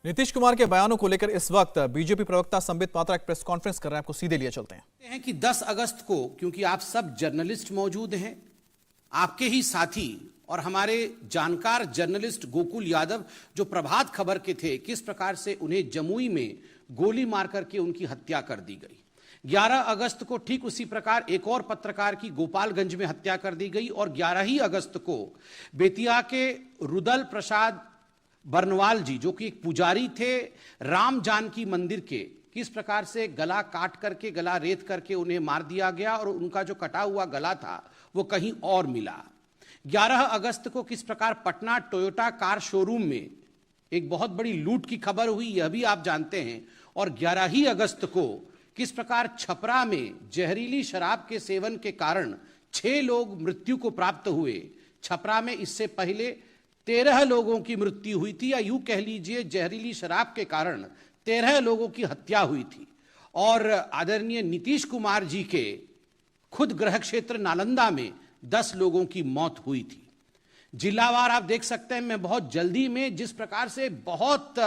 नीतीश कुमार के बयानों को लेकर इस वक्त बीजेपी प्रवक्ता संबित पात्रा एक प्रेस कॉन्फ्रेंस कर रहे हैं। आपको सीधे लिए चलते हैं कि 10 अगस्त को, क्योंकि आप सब जर्नलिस्ट मौजूद हैं, आपके ही साथी और हमारे जानकार जर्नलिस्ट गोकुल यादव जो प्रभात खबर के थे, किस प्रकार से उन्हें जमुई में गोली मार करके उनकी हत्या कर दी गई। 11 अगस्त को ठीक उसी प्रकार एक और पत्रकार की गोपालगंज में हत्या कर दी गई और 11 ही अगस्त को बेतिया के रुदल प्रसाद बरनवाल जी, जो कि एक पुजारी थे राम जानकी मंदिर के, किस प्रकार से गला काट करके, गला रेत करके उन्हें मार दिया गया और उनका जो कटा हुआ गला था वो कहीं और मिला। 11 अगस्त को किस प्रकार पटना टोयोटा कार शोरूम में एक बहुत बड़ी लूट की खबर हुई, यह भी आप जानते हैं। और 11 ही अगस्त को किस प्रकार छपरा में जहरीली शराब के सेवन के कारण 6 लोग मृत्यु को प्राप्त हुए। छपरा में इससे पहले 13 लोगों की मृत्यु हुई थी, या यूं कह लीजिए जहरीली शराब के कारण 13 लोगों की हत्या हुई थी। और आदरणीय नीतीश कुमार जी के खुद गृह क्षेत्र नालंदा में 10 लोगों की मौत हुई थी। जिलावार आप देख सकते हैं। मैं बहुत जल्दी में जिस प्रकार से बहुत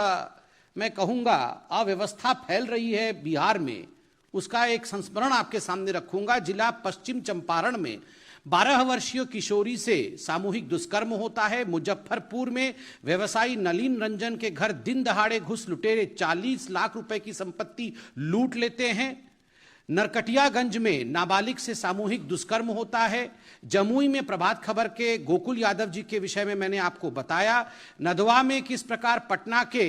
मैं कहूंगा अव्यवस्था फैल रही है बिहार में, उसका एक संस्मरण आपके सामने रखूंगा। जिला पश्चिम चंपारण में 12 वर्षीय किशोरी से सामूहिक दुष्कर्म होता है। मुजफ्फरपुर में व्यवसायी नलिन रंजन के घर दिन दहाड़े घुस लुटेरे 40 लाख रुपए की संपत्ति लूट लेते हैं। नरकटियागंज में नाबालिग से सामूहिक दुष्कर्म होता है। जमुई में प्रभात खबर के गोकुल यादव जी के विषय में मैंने आपको बताया। नदवा में किस प्रकार पटना के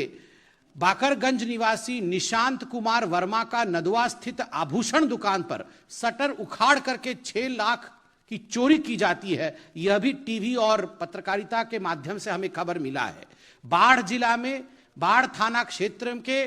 बाकरगंज निवासी निशांत कुमार वर्मा का नदवा स्थित आभूषण दुकान पर शटर उखाड़ करके 6 लाख की चोरी की जाती है। यह भी टीवी और पत्रकारिता के माध्यम से हमें खबर मिला है। बाढ़ जिला में बाढ़ थाना क्षेत्र के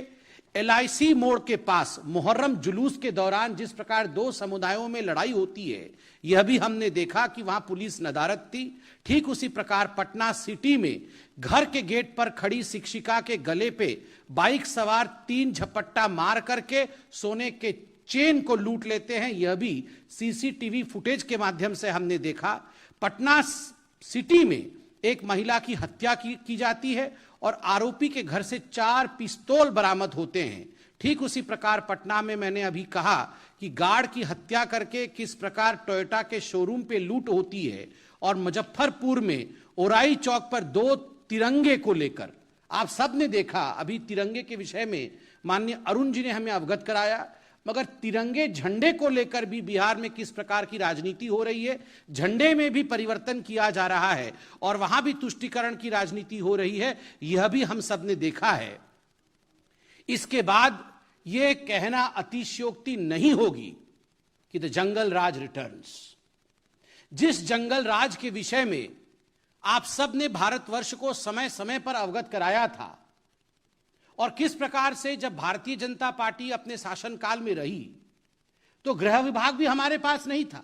LIC मोड़ के पास मुहर्रम जुलूस के दौरान जिस प्रकार 2 समुदायों में लड़ाई होती है, यह भी हमने देखा कि वहां पुलिस नदारद थी। ठीक उसी प्रकार पटना सिटी में घर के गेट पर खड़ी शिक्षिका के गले पे बाइक सवार 3 झपट्टा मार करके सोने के चेन को लूट लेते हैं। यह भी CCTV फुटेज के माध्यम से हमने देखा। पटना सिटी में एक महिला की हत्या की जाती है और आरोपी के घर से 4 पिस्तौल बरामद होते हैं। ठीक उसी प्रकार पटना में मैंने अभी कहा कि गार्ड की हत्या करके किस प्रकार टोयोटा के शोरूम पे लूट होती है। और मुजफ्फरपुर में ओराई चौक पर 2 तिरंगे को लेकर आप सब ने देखा। अभी तिरंगे के विषय में माननीय अरुण जी ने हमें अवगत कराया, मगर तिरंगे झंडे को लेकर भी बिहार में किस प्रकार की राजनीति हो रही है। झंडे में भी परिवर्तन किया जा रहा है और वहां भी तुष्टीकरण की राजनीति हो रही है, यह भी हम सब ने देखा है। इसके बाद यह कहना अतिशयोक्ति नहीं होगी कि द जंगल राज रिटर्न्स। जिस जंगल राज के विषय में आप सब ने भारतवर्ष को समय समय पर अवगत कराया था, और किस प्रकार से जब भारतीय जनता पार्टी अपने शासनकाल में रही तो गृह विभाग भी हमारे पास नहीं था,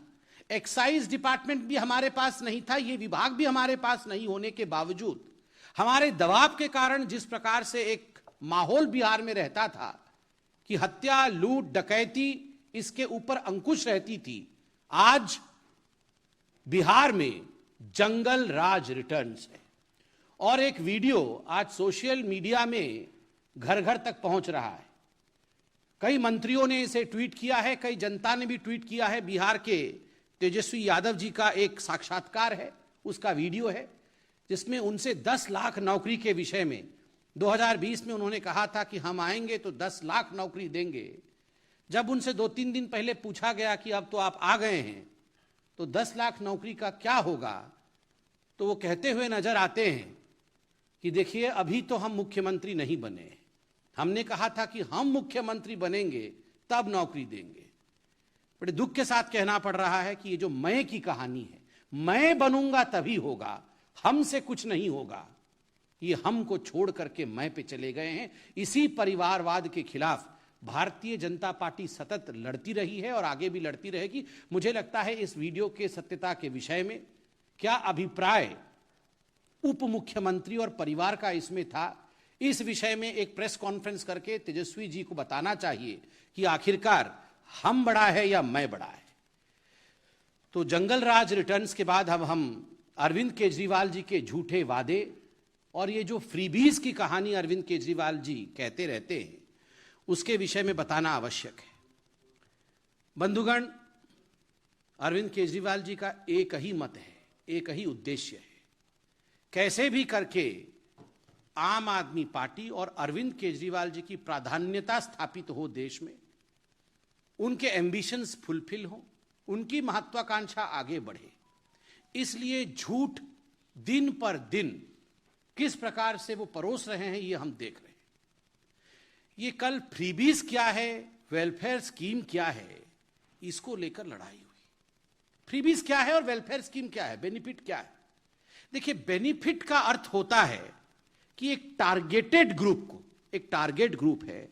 एक्साइज डिपार्टमेंट भी हमारे पास नहीं था, ये विभाग भी हमारे पास नहीं होने के बावजूद हमारे दबाव के कारण जिस प्रकार से एक माहौल बिहार में रहता था कि हत्या, लूट, डकैती, इसके ऊपर अंकुश रहती थी। आज बिहार में जंगल राज रिटर्न्स है। और एक वीडियो आज सोशल मीडिया में घर घर तक पहुंच रहा है। कई मंत्रियों ने इसे ट्वीट किया है, कई जनता ने भी ट्वीट किया है। बिहार के तेजस्वी यादव जी का एक साक्षात्कार है, उसका वीडियो है, जिसमें उनसे 10 लाख नौकरी के विषय में 2020 में उन्होंने कहा था कि हम आएंगे तो 10 लाख नौकरी देंगे। जब उनसे 2-3 दिन पहले पूछा गया कि अब तो आप आ गए हैं तो 10 लाख नौकरी का क्या होगा, तो वो कहते हुए नजर आते हैं कि देखिए अभी तो हम मुख्यमंत्री नहीं बने, हमने कहा था कि हम मुख्यमंत्री बनेंगे तब नौकरी देंगे। बड़े दुख के साथ कहना पड़ रहा है कि ये जो मैं की कहानी है, मैं बनूंगा तभी होगा, हमसे कुछ नहीं होगा, ये हमको छोड़ करके मैं पे चले गए हैं। इसी परिवारवाद के खिलाफ भारतीय जनता पार्टी सतत लड़ती रही है और आगे भी लड़ती रहेगी। मुझे लगता है इस वीडियो के सत्यता के विषय में क्या अभिप्राय उप मुख्यमंत्री और परिवार का इसमें था, इस विषय में एक प्रेस कॉन्फ्रेंस करके तेजस्वी जी को बताना चाहिए कि आखिरकार हम बड़ा है या मैं बड़ा है। तो जंगल राज रिटर्न्स के बाद अब हम अरविंद केजरीवाल जी के झूठे वादे और ये जो फ्रीबीज की कहानी अरविंद केजरीवाल जी कहते रहते हैं, उसके विषय में बताना आवश्यक है। बंधुगण, अरविंद केजरीवाल जी का एक ही मत है, एक ही उद्देश्य है, कैसे भी करके आम आदमी पार्टी और अरविंद केजरीवाल जी की प्राधान्यता स्थापित हो देश में, उनके एम्बिशंस फुलफिल हो, उनकी महत्वाकांक्षा आगे बढ़े। इसलिए झूठ दिन पर दिन किस प्रकार से वो परोस रहे हैं, ये हम देख रहे हैं। ये कल फ्रीबीज क्या है, वेलफेयर स्कीम क्या है, इसको लेकर लड़ाई हुई। फ्रीबीज क्या है और वेलफेयर स्कीम क्या है, बेनिफिट क्या है? देखिए, बेनिफिट का अर्थ होता है कि एक टारगेटेड ग्रुप को, एक टारगेट ग्रुप है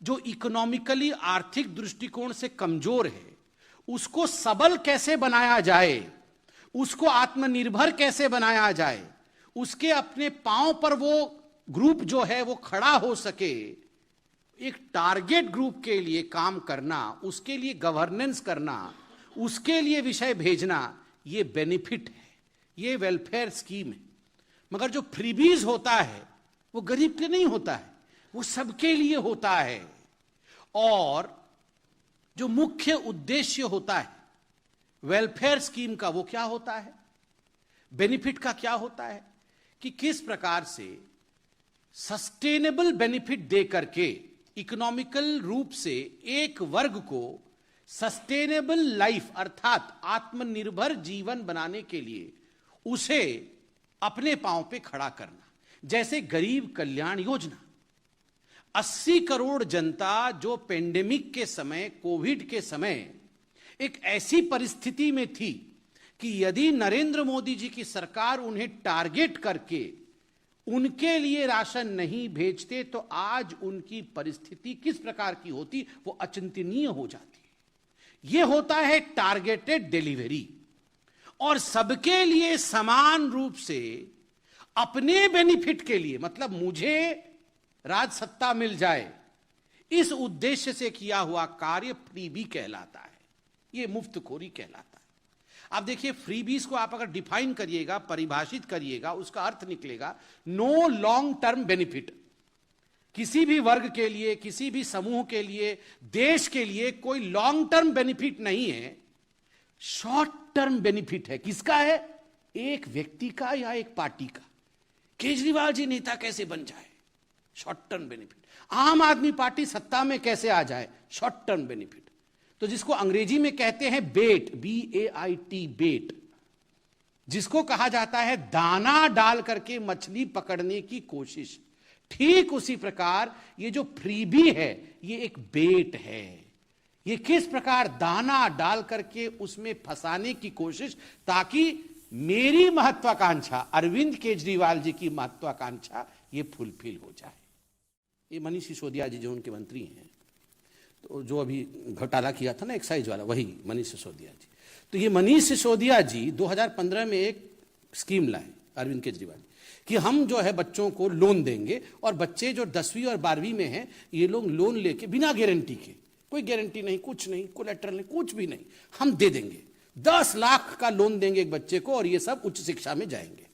जो इकोनॉमिकली आर्थिक दृष्टिकोण से कमजोर है, उसको सबल कैसे बनाया जाए, उसको आत्मनिर्भर कैसे बनाया जाए, उसके अपने पांव पर वो ग्रुप जो है वो खड़ा हो सके। एक टारगेट ग्रुप के लिए काम करना, उसके लिए गवर्नेंस करना, उसके लिए विषय भेजना, ये बेनिफिट है, ये वेलफेयर स्कीम है। मगर जो फ्रीबीज होता है वो गरीब के नहीं होता है, वो सबके लिए होता है। और जो मुख्य उद्देश्य होता है वेलफेयर स्कीम का, वो क्या होता है, बेनिफिट का क्या होता है, कि किस प्रकार से सस्टेनेबल बेनिफिट दे करके इकोनॉमिकल रूप से एक वर्ग को सस्टेनेबल लाइफ अर्थात आत्मनिर्भर जीवन बनाने के लिए उसे अपने पांव पे खड़ा करना। जैसे गरीब कल्याण योजना, 80 करोड़ जनता जो पेंडेमिक के समय, कोविड के समय एक ऐसी परिस्थिति में थी कि यदि नरेंद्र मोदी जी की सरकार उन्हें टारगेट करके उनके लिए राशन नहीं भेजते तो आज उनकी परिस्थिति किस प्रकार की होती, वो अचिंतनीय हो जाती। यह होता है टारगेटेड डिलीवरी। और सबके लिए समान रूप से अपने बेनिफिट के लिए, मतलब मुझे राज सत्ता मिल जाए, इस उद्देश्य से किया हुआ कार्य फ्रीबी कहलाता है, ये मुफ्तखोरी कहलाता है। अब देखिए, फ्रीबीज को आप अगर डिफाइन करिएगा, परिभाषित करिएगा, उसका अर्थ निकलेगा नो लॉन्ग टर्म बेनिफिट। किसी भी वर्ग के लिए, किसी भी समूह के लिए, देश के लिए कोई लॉन्ग टर्म बेनिफिट नहीं है, शॉर्ट टर्म बेनिफिट है। किसका है? एक व्यक्ति का या एक पार्टी का। केजरीवाल जी नेता कैसे बन जाए, शॉर्ट टर्म बेनिफिट। आम आदमी पार्टी सत्ता में कैसे आ जाए, शॉर्ट टर्म बेनिफिट। तो जिसको अंग्रेजी में कहते हैं बेट, BAIT, बेट, जिसको कहा जाता है दाना डाल करके मछली पकड़ने की कोशिश, ठीक उसी प्रकार ये जो फ्रीबी है ये एक बेट है। ये किस प्रकार दाना डाल करके उसमें फंसाने की कोशिश, ताकि मेरी महत्वाकांक्षा, अरविंद केजरीवाल जी की महत्वाकांक्षा ये फुलफिल हो जाए। ये मनीष सिसोदिया जी जो उनके मंत्री हैं, तो जो अभी घोटाला किया था ना एक्साइज वाला, वही मनीष सिसोदिया जी। तो ये मनीष सिसोदिया जी 2015 में एक स्कीम लाए अरविंद केजरीवाल कि हम जो है बच्चों को लोन देंगे, और बच्चे जो 10वीं और 12वीं में हैं ये लोग लोन लेके बिना गारंटी के, कोई गारंटी नहीं, कुछ नहीं, कोलैटरल नहीं, कुछ भी नहीं, हम दे देंगे, 10 लाख का लोन देंगे एक बच्चे को, और ये सब उच्च शिक्षा में जाएंगे।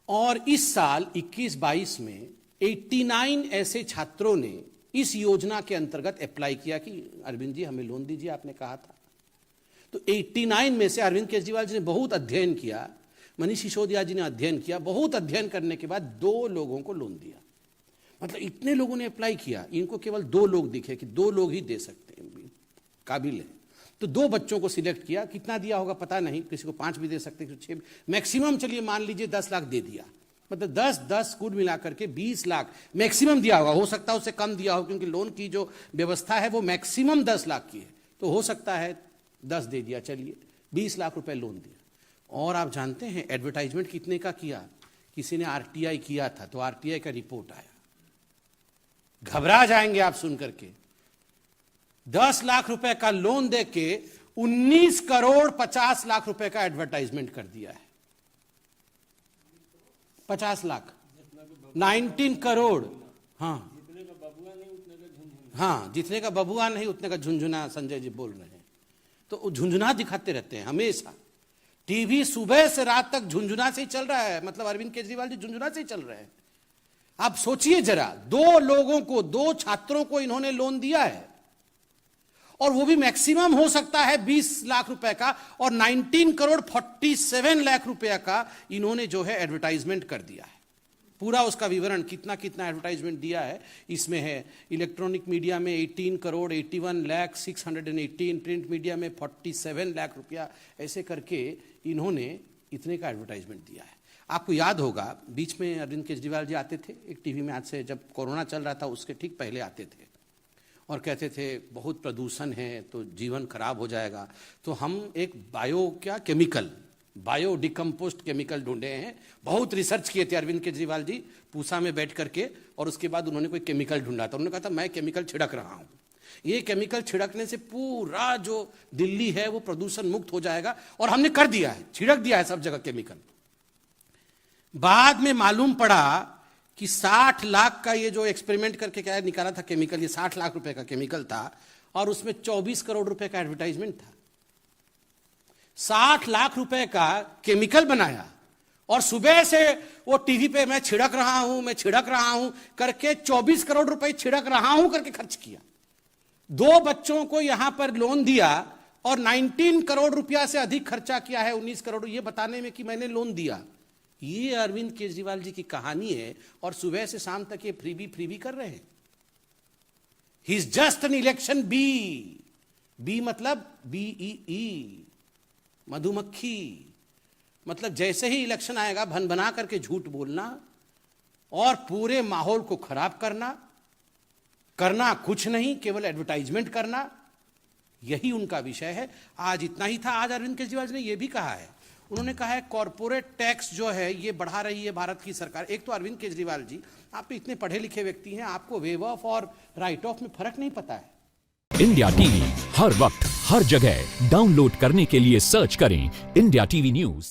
और इस साल 21-22 में 89 ऐसे छात्रों ने इस योजना के अंतर्गत अप्लाई किया कि अरविंद जी हमें लोन दीजिए, आपने कहा था। तो 89 में से अरविंद केजरीवाल जी ने बहुत अध्ययन किया, मनीष सिसोदिया जी ने अध्ययन किया, बहुत अध्ययन करने के बाद 2 लोगों को लोन दिया। मतलब इतने लोगों ने अप्लाई किया, इनको केवल 2 लोग दिखे कि 2 लोग ही दे सकते हैं, काबिल है। तो 2 बच्चों को सिलेक्ट किया, कितना दिया होगा पता नहीं, किसी को 5 भी दे सकते, किसी को 6, मैक्सिमम चलिए मान लीजिए 10 लाख दे दिया। मतलब 10 कुल मिलाकर के 20 लाख मैक्सिमम दिया होगा, हो सकता है उससे कम दिया हो, क्योंकि लोन की जो व्यवस्था है वो मैक्सिमम 10 लाख की है, तो हो सकता है 10 दे दिया, चलिए 20 लाख रुपए लोन दिया। और आप जानते हैं एडवर्टाइजमेंट कितने का किया? किसी ने RTI किया था, तो RTI का रिपोर्ट आया, घबरा जाएंगे आप सुन करके। 10 लाख रुपए का लोन देके 19 करोड़ 50 लाख रुपए का एडवर्टाइजमेंट कर दिया है। 50 लाख, 19 करोड़। हाँ हाँ, जितने का बबुआ नहीं उतने का झुंझुना, संजय जी बोल रहे हैं। तो झुंझुना दिखाते रहते हैं हमेशा। टीवी सुबह से रात तक झुंझुना से ही चल रहा है, मतलब अरविंद केजरीवाल जी झुंझुना से ही चल रहे हैं। आप सोचिए जरा, 2 लोगों को, 2 छात्रों को इन्होंने लोन दिया है, और वो भी मैक्सिमम हो सकता है 20 लाख रुपए का, और 19 करोड़ 47 लाख रुपए का इन्होंने जो है एडवर्टाइजमेंट कर दिया है। पूरा उसका विवरण कितना कितना एडवर्टाइजमेंट दिया है इसमें है। इलेक्ट्रॉनिक मीडिया में 18 करोड़ 81 लाख 618, प्रिंट मीडिया में 47 लाख रुपया, ऐसे करके इन्होंने इतने का एडवर्टाइजमेंट दिया है। आपको याद होगा बीच में अरविंद केजरीवाल जी आते थे एक टीवी में, आज से जब कोरोना चल रहा था उसके ठीक पहले आते थे, और कहते थे बहुत प्रदूषण है तो जीवन खराब हो जाएगा, तो हम एक बायो डिकम्पोस्ट केमिकल ढूंढे हैं। बहुत रिसर्च किए थे अरविंद केजरीवाल जी पूसा में बैठ करके, और उसके बाद उन्होंने कोई केमिकल ढूंढा था। उन्होंने कहा था मैं केमिकल छिड़क रहा हूं, ये केमिकल छिड़कने से पूरा जो दिल्ली है वो प्रदूषण मुक्त हो जाएगा, और हमने कर दिया है, छिड़क दिया है सब जगह केमिकल। बाद में मालूम पड़ा कि 60 लाख का ये जो एक्सपेरिमेंट करके क्या निकाला था केमिकल, ये 60 लाख रुपए का केमिकल था, और उसमें 24 करोड़ रुपए का एडवर्टाइजमेंट था। 60 लाख रुपए का केमिकल बनाया, और सुबह से वो टीवी पे मैं छिड़क रहा हूं करके 24 करोड़ रुपए छिड़क रहा हूं करके खर्च किया। 2 बच्चों को यहां पर लोन दिया, और 19 करोड़ रुपया से अधिक खर्चा किया है, 19 करोड़, ये बताने में कि मैंने लोन दिया। ये अरविंद केजरीवाल जी की कहानी है, और सुबह से शाम तक ये फ्रीबी कर रहे हैं। He is just an election bee मतलब BEE, मधुमक्खी। मतलब जैसे ही इलेक्शन आएगा भन बना करके झूठ बोलना और पूरे माहौल को खराब करना कुछ नहीं, केवल एडवर्टाइजमेंट करना, यही उनका विषय है। आज इतना ही था। आज अरविंद केजरीवाल जी ने यह भी कहा है, उन्होंने कहा है कॉर्पोरेट टैक्स जो है ये बढ़ा रही है भारत की सरकार। एक तो अरविंद केजरीवाल जी, आप तो इतने पढ़े लिखे व्यक्ति हैं, आपको वेव ऑफ और राइट ऑफ में फर्क नहीं पता है। इंडिया टीवी हर वक्त हर जगह डाउनलोड करने के लिए सर्च करें इंडिया टीवी न्यूज।